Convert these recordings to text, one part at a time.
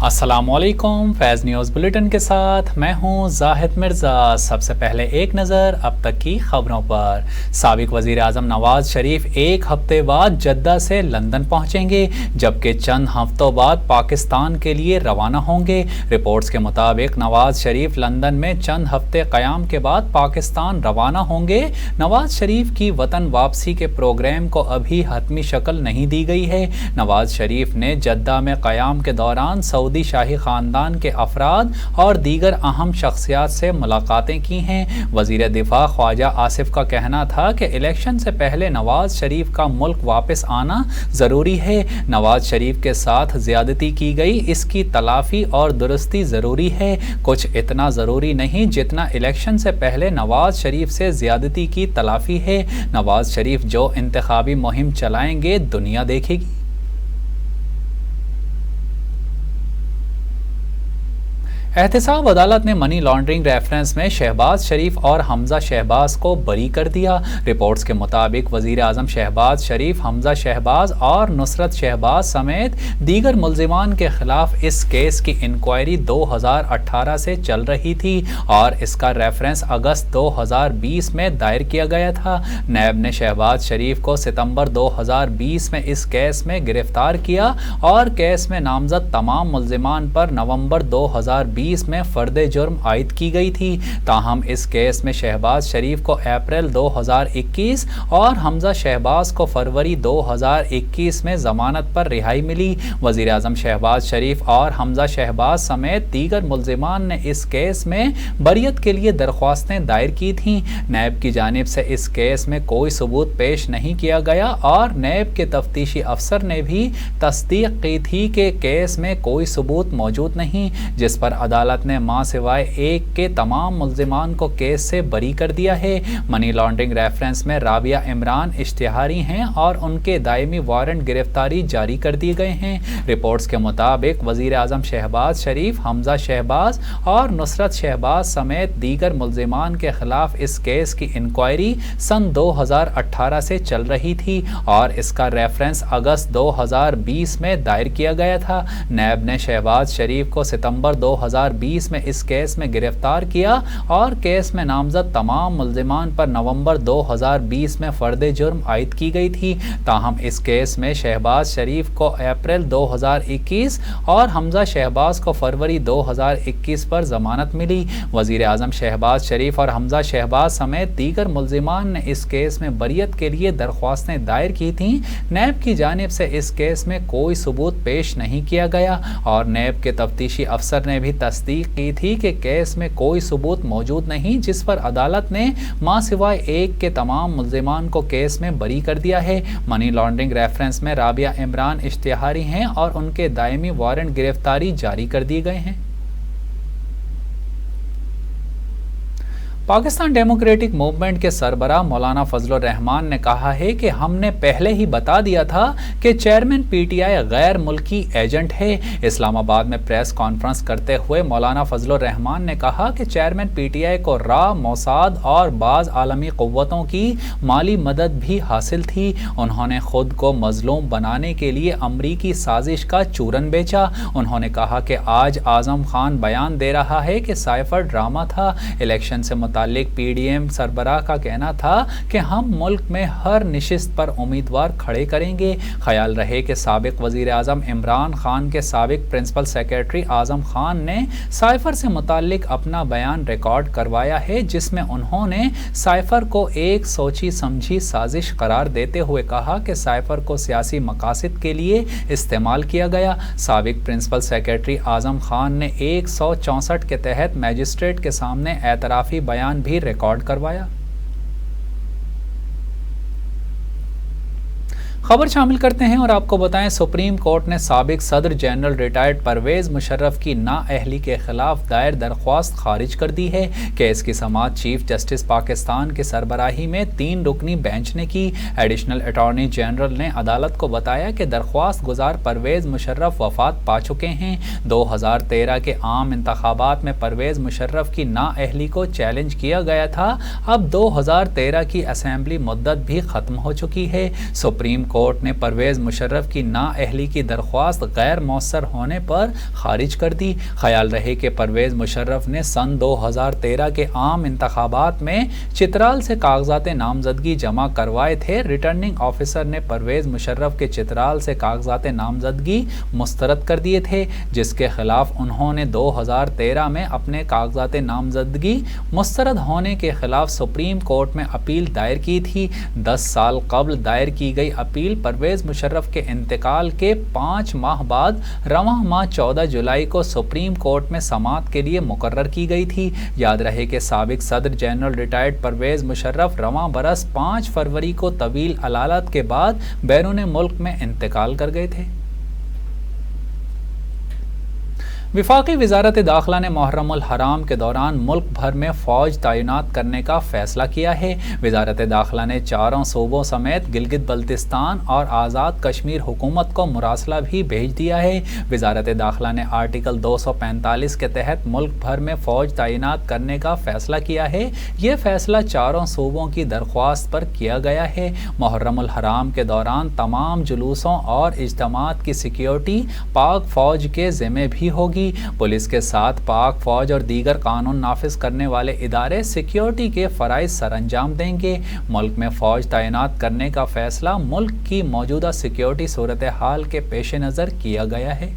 السلام علیکم، فیض news bulletin کے ساتھ میں ہوں زاہد مرزا۔ سب سے پہلے ایک نظر اب تک کی خبروں پر۔ سابق وزیر اعظم نواز شریف ایک ہفتے بعد جدہ سے لندن پہنچیں گے، جبکہ چند ہفتوں بعد پاکستان کے لیے روانہ ہوں گے۔ رپورٹس کے مطابق نواز شریف لندن میں چند ہفتے قیام کے بعد پاکستان روانہ ہوں گے۔ نواز شریف کی وطن واپسی کے پروگرام کو ابھی حتمی شکل نہیں دی گئی ہے۔ نواز شریف نے جدہ میں قیام کے دوران سعودی شاہی خاندان کے افراد اور دیگر اہم شخصیات سے ملاقاتیں کی ہیں۔ وزیر دفاع خواجہ آصف کا کہنا تھا کہ الیکشن سے پہلے نواز شریف کا ملک واپس آنا ضروری ہے۔ نواز شریف کے ساتھ زیادتی کی گئی، اس کی تلافی اور درستی ضروری ہے، کچھ اتنا ضروری نہیں جتنا الیکشن سے پہلے نواز شریف سے زیادتی کی تلافی ہے۔ نواز شریف جو انتخابی مہم چلائیں گے دنیا دیکھے گی۔ احتساب عدالت نے منی لانڈرنگ ریفرنس میں شہباز شریف اور حمزہ شہباز کو بری کر دیا۔ رپورٹس کے مطابق وزیر اعظم شہباز شریف، حمزہ شہباز اور نصرت شہباز سمیت دیگر ملزمان کے خلاف اس کیس کی انکوائری 2018 سے چل رہی تھی اور اس کا ریفرنس اگست 2020 میں دائر کیا گیا تھا۔ نیب نے شہباز شریف کو ستمبر 2020 میں اس کیس میں گرفتار کیا اور کیس میں نامزد تمام ملزمان پر نومبر 2020 میں فرد جرم عائد کی گئی تھی۔ تاہم اس کیس میں شہباز شریف کو اپریل 2021 اور حمزہ شہباز کو فروری 2021 میں ضمانت پر رہائی ملی۔ وزیر اعظم شہباز شریف اور حمزہ شہباز سمیت دیگر ملزمان نے اس کیس میں بریت کے لیے درخواستیں دائر کی تھیں۔ نیب کی جانب سے اس کیس میں کوئی ثبوت پیش نہیں کیا گیا اور نیب کے تفتیشی افسر نے بھی تصدیق کی تھی کہ کیس میں کوئی ثبوت موجود نہیں، جس پر عدالت نے ماں سوائے ایک کے تمام ملزمان کو کیس سے بری کر دیا ہے۔ منی لانڈرنگ ریفرنس میں رابعہ عمران اشتہاری ہیں اور ان کے دائمی وارنٹ گرفتاری جاری کر دیے گئے ہیں۔ رپورٹس کے مطابق وزیر اعظم شہباز شریف، حمزہ شہباز اور نصرت شہباز سمیت دیگر ملزمان کے خلاف اس کیس کی انکوائری سن 2018 سے چل رہی تھی اور اس کا ریفرنس اگست 2020 میں دائر کیا گیا تھا۔ نیب نے شہباز شریف کو ستمبر 2020 میں اس کیس میں گرفتار کیا اور کیس میں نامزد تمام ملزمان پر نومبر 2020 میں فرد جرم عائد کی گئی تھی۔ تاہم اس کیس میں شہباز شریف کو اپریل 2021 اور حمزہ شہباز کو فروری 2021 پر ضمانت ملی۔ وزیر اعظم شہباز شریف اور حمزہ شہباز سمیت دیگر ملزمان نے اس کیس میں بریت کے لیے درخواستیں دائر کی تھیں۔ نیب کی جانب سے اس کیس میں کوئی ثبوت پیش نہیں کیا گیا اور نیب کے تفتیشی افسر نے بھی تصدیق کی تھی کہ کیس میں کوئی ثبوت موجود نہیں، جس پر عدالت نے ماں سوائے ایک کے تمام ملزمان کو کیس میں بری کر دیا ہے۔ منی لانڈرنگ ریفرنس میں رابعہ عمران اشتہاری ہیں اور ان کے دائمی وارنٹ گرفتاری جاری کر دیے گئے ہیں۔ پاکستان ڈیموکریٹک موومنٹ کے سربراہ مولانا فضل الرحمان نے کہا ہے کہ ہم نے پہلے ہی بتا دیا تھا کہ چیئرمین پی ٹی آئی غیر ملکی ایجنٹ ہے۔ اسلام آباد میں پریس کانفرنس کرتے ہوئے مولانا فضل الرحمان نے کہا کہ چیئرمین پی ٹی آئی کو را، موساد اور بعض عالمی قوتوں کی مالی مدد بھی حاصل تھی۔ انہوں نے خود کو مظلوم بنانے کے لیے امریکی سازش کا چورن بیچا۔ انہوں نے کہا کہ آج اعظم خان بیان دے رہا ہے کہ سائفر ڈرامہ تھا۔ الیکشن سے متعلق پی ڈی ایم سربراہ کا کہنا تھا کہ ہم ملک میں ہر نشست پر امیدوار کھڑے کریں گے۔ خیال رہے کہ سابق وزیر اعظم عمران خان کے سابق پرنسپل سیکرٹری اعظم خان نے سائفر سے متعلق اپنا بیان ریکارڈ کروایا ہے، جس میں انہوں نے سائفر کو ایک سوچی سمجھی سازش قرار دیتے ہوئے کہا کہ سائفر کو سیاسی مقاصد کے لیے استعمال کیا گیا۔ سابق پرنسپل سیکرٹری اعظم خان نے 164 کے تحت میجسٹریٹ کے سامنے اعترافی بیان بھی ریکارڈ کروایا۔ خبر شامل کرتے ہیں اور آپ کو بتائیں، سپریم کورٹ نے سابق صدر جنرل ریٹائرڈ پرویز مشرف کی نااہلی کے خلاف دائر درخواست خارج کر دی ہے۔ کیس کی سماعت چیف جسٹس پاکستان کی سربراہی میں 3 رکنی بینچ نے کی۔ ایڈیشنل اٹارنی جنرل نے عدالت کو بتایا کہ درخواست گزار پرویز مشرف وفات پا چکے ہیں۔ 2013 کے عام انتخابات میں پرویز مشرف کی نااہلی کو چیلنج کیا گیا تھا۔ اب 2013 کی اسمبلی مدت بھی ختم ہو چکی ہے۔ سپریم کورٹ کورٹ نے پرویز مشرف کی نااہلی کی درخواست غیر مؤثر ہونے پر خارج کر دی۔ خیال رہے کہ پرویز مشرف نے سن 2013 کے عام انتخابات میں چترال سے کاغذات نامزدگی جمع کروائے تھے۔ ریٹرننگ آفیسر نے پرویز مشرف کے چترال سے کاغذات نامزدگی مسترد کر دیے تھے، جس کے خلاف انہوں نے 2013 میں اپنے کاغذات نامزدگی مسترد ہونے کے خلاف سپریم کورٹ میں اپیل دائر کی تھی۔ 10 سال قبل دائر کی گئی اپیل پرویز مشرف کے انتقال کے 5 ماہ بعد رواں ماہ 14 جولائی کو سپریم کورٹ میں سماعت کے لیے مقرر کی گئی تھی۔ یاد رہے کہ سابق صدر جنرل ریٹائرڈ پرویز مشرف رواں برس 5 فروری کو طویل علالت کے بعد بیرون ملک میں انتقال کر گئے تھے۔ وفاقی وزارت داخلہ نے محرم الحرام کے دوران ملک بھر میں فوج تعینات کرنے کا فیصلہ کیا ہے۔ وزارت داخلہ نے چاروں صوبوں سمیت گلگت بلتستان اور آزاد کشمیر حکومت کو مراسلہ بھی بھیج دیا ہے۔ وزارت داخلہ نے آرٹیکل 245 کے تحت ملک بھر میں فوج تعینات کرنے کا فیصلہ کیا ہے۔ یہ فیصلہ چاروں صوبوں کی درخواست پر کیا گیا ہے۔ محرم الحرام کے دوران تمام جلوسوں اور اجتماعات کی سیکیورٹی پاک فوج کے ذمہ بھی ہوگی۔ پولیس کے ساتھ پاک فوج اور دیگر قانون نافذ کرنے والے ادارے سیکیورٹی کے فرائض سر انجام دیں گے۔ ملک میں فوج تعینات کرنے کا فیصلہ ملک کی موجودہ سیکیورٹی صورتحال کے پیش نظر کیا گیا ہے۔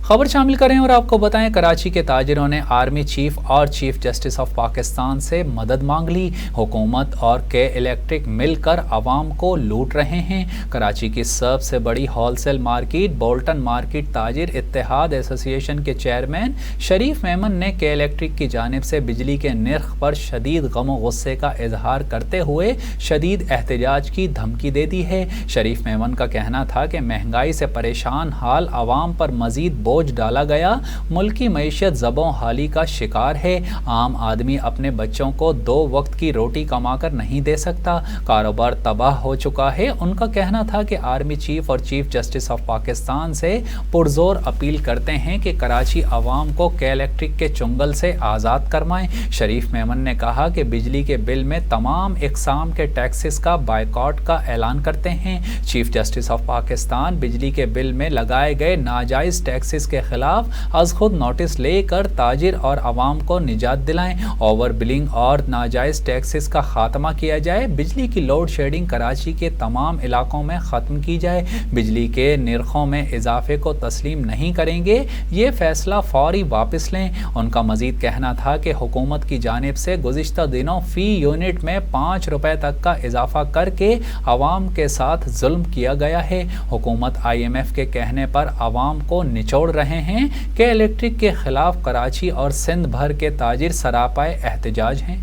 خبر شامل کریں اور آپ کو بتائیں، کراچی کے تاجروں نے آرمی چیف اور چیف جسٹس آف پاکستان سے مدد مانگ لی۔ حکومت اور کے الیکٹرک مل کر عوام کو لوٹ رہے ہیں۔ کراچی کی سب سے بڑی wholesale market Bolton market تاجر اتحاد ایسوسی ایشن کے چیئرمین شریف میمن نے کے الیکٹرک کی جانب سے بجلی کے نرخ پر شدید غم و غصے کا اظہار کرتے ہوئے شدید احتجاج کی دھمکی دے دی ہے۔ شریف میمن کا کہنا تھا کہ مہنگائی سے پریشان حال عوام پر مزید بوجھ ڈالا گیا، ملکی معیشت زبوں حالی کا شکار ہے۔ عام آدمی اپنے بچوں کو 2 وقت کی روٹی کما کر نہیں دے سکتا، کاروبار تباہ ہو چکا ہے۔ ان کا کہنا تھا کہ آرمی چیف اور چیف جسٹس آف پاکستان سے پرزور اپیل کرتے ہیں کہ کراچی عوام کو کے الیکٹرک کے چنگل سے آزاد کروائیں۔ شریف میمن نے کہا کہ بجلی کے بل میں تمام اقسام کے ٹیکسز کا بائیکاٹ کا اعلان کرتے ہیں۔ چیف جسٹس آف پاکستان بجلی کے بل میں لگائے گئے ناجائز ٹیکسز کے خلاف از خود نوٹس لے کر تاجر اور عوام کو نجات دلائیں۔ اوور بلنگ اور ناجائز ٹیکسز کا خاتمہ کیا جائے۔ بجلی کی لوڈ شیڈنگ کراچی کے تمام علاقوں میں ختم کی جائے۔ بجلی کے نرخوں میں اضافے کو تسلیم نہیں کریں گے، یہ فیصلہ فوری واپس لیں۔ ان کا مزید کہنا تھا کہ حکومت کی جانب سے گزشتہ دنوں فی یونٹ میں 5 روپے تک کا اضافہ کر کے عوام کے ساتھ ظلم کیا گیا ہے۔ حکومت IMF کے کہنے پر عوام کو نچوڑ رہے ہیں کہ الیکٹرک کے خلاف کراچی اور سندھ بھر کے تاجر سراپائے احتجاج ہیں۔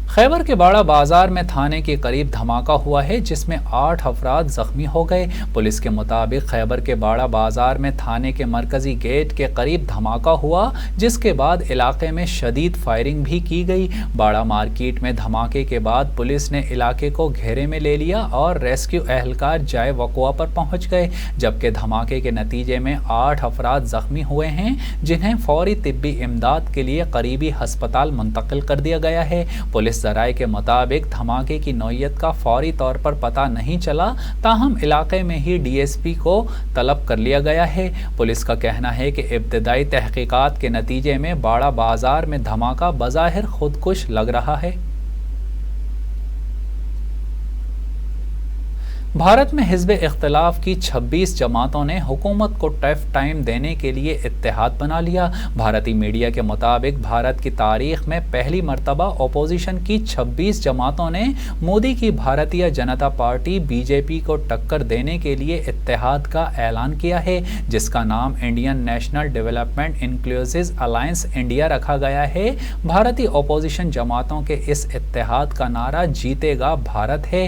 خیبر کے باڑہ بازار میں تھانے کے قریب دھماکہ ہوا ہے، جس میں 8 افراد زخمی ہو گئے۔ پولیس کے مطابق خیبر کے باڑہ بازار میں تھانے کے مرکزی گیٹ کے قریب دھماکہ ہوا، جس کے بعد علاقے میں شدید فائرنگ بھی کی گئی۔ باڑہ مارکیٹ میں دھماکے کے بعد پولیس نے علاقے کو گھیرے میں لے لیا اور ریسکیو اہلکار جائے وقوع پر پہنچ گئے، جبکہ دھماکے کے نتیجے میں 8 افراد زخمی ہوئے ہیں، جنہیں فوری طبی امداد کے لیے قریبی ہسپتال منتقل کر دیا گیا ہے۔ پولیس ذرائع کے مطابق دھماکے کی نوعیت کا فوری طور پر پتہ نہیں چلا، تاہم علاقے میں ہی DSP کو طلب کر لیا گیا ہے۔ پولیس کا کہنا ہے کہ ابتدائی تحقیقات کے نتیجے میں باڑہ بازار میں دھماکہ بظاہر خودکش لگ رہا ہے۔ بھارت میں حزب اختلاف کی 26 جماعتوں نے حکومت کو ٹف ٹائم دینے کے لیے اتحاد بنا لیا۔ بھارتی میڈیا کے مطابق بھارت کی تاریخ میں پہلی مرتبہ اپوزیشن کی 26 جماعتوں نے مودی کی بھارتیہ جنتا پارٹی BJP کو ٹکر دینے کے لیے اتحاد کا اعلان کیا ہے، جس کا نام Indian national development inclusive alliance India رکھا گیا ہے۔ بھارتی اپوزیشن جماعتوں کے اس اتحاد کا نعرہ جیتے گا بھارت ہے۔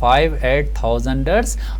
5-8,000ers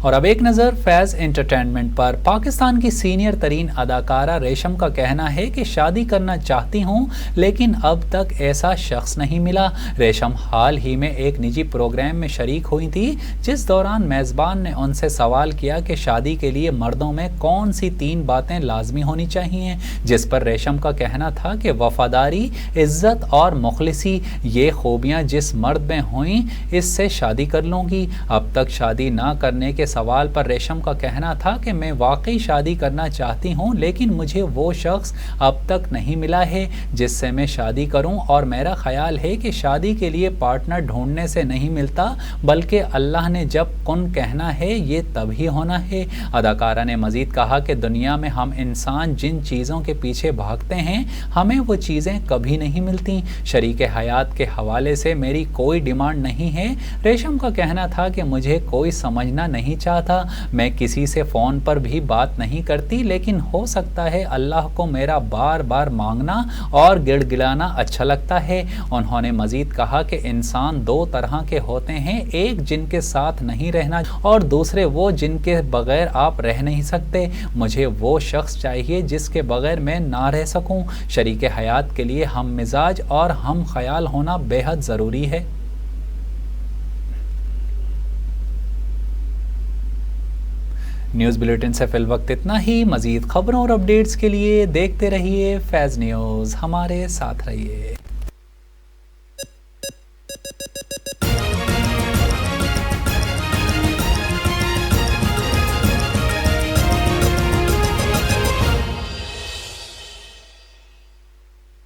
اور اب ایک نظر فیض انٹرٹینمنٹ پر۔ پاکستان کی سینئر ترین اداکارہ ریشم کا کہنا ہے کہ شادی کرنا چاہتی ہوں لیکن اب تک ایسا شخص نہیں ملا۔ ریشم حال ہی میں ایک نجی پروگرام میں شریک ہوئی تھی جس دوران میزبان نے ان سے سوال کیا کہ شادی کے لیے مردوں میں کون سی 3 باتیں لازمی ہونی چاہیے، جس پر ریشم کا کہنا تھا کہ وفاداری، عزت اور مخلصی، یہ خوبیاں جس مرد میں ہوئیں اس سے شادی کر لوں گی۔ اب تک شادی نہ کرنے کے سوال پر ریشم کا کہنا تھا کہ میں واقعی شادی کرنا چاہتی ہوں لیکن مجھے وہ شخص اب تک نہیں ملا ہے جس سے میں شادی کروں، اور میرا خیال ہے کہ شادی کے لیے پارٹنر ڈھونڈنے سے نہیں ملتا بلکہ اللہ نے جب کن کہنا ہے یہ تب ہی ہونا ہے۔ اداکارہ نے مزید کہا کہ دنیا میں ہم انسان جن چیزوں کے پیچھے بھاگتے ہیں ہمیں وہ چیزیں کبھی نہیں ملتی۔ شریک حیات کے حوالے سے میری کوئی ڈیمانڈ نہیں ہے۔ ریشم کا کہنا تھا کہ مجھے کوئی سمجھنا نہیں چاہتا، میں کسی سے فون پر بھی بات نہیں کرتی لیکن ہو سکتا ہے اللہ کو میرا بار بار مانگنا اور گڑ گڑانا اچھا لگتا ہے۔ انہوں نے مزید کہا کہ انسان 2 طرح کے ہوتے ہیں، ایک جن کے ساتھ نہیں رہنا اور دوسرے وہ جن کے بغیر آپ رہ نہیں سکتے۔ مجھے وہ شخص چاہیے جس کے بغیر میں نہ رہ سکوں۔ شریک حیات کے لیے ہم مزاج اور ہم خیال ہونا بے حد ضروری ہے۔ نیوز بلیٹن سے فی الوقت اتنا ہی۔ مزید خبروں اور اپڈیٹس کے لیے دیکھتے رہیے فیض نیوز، ہمارے ساتھ رہیے۔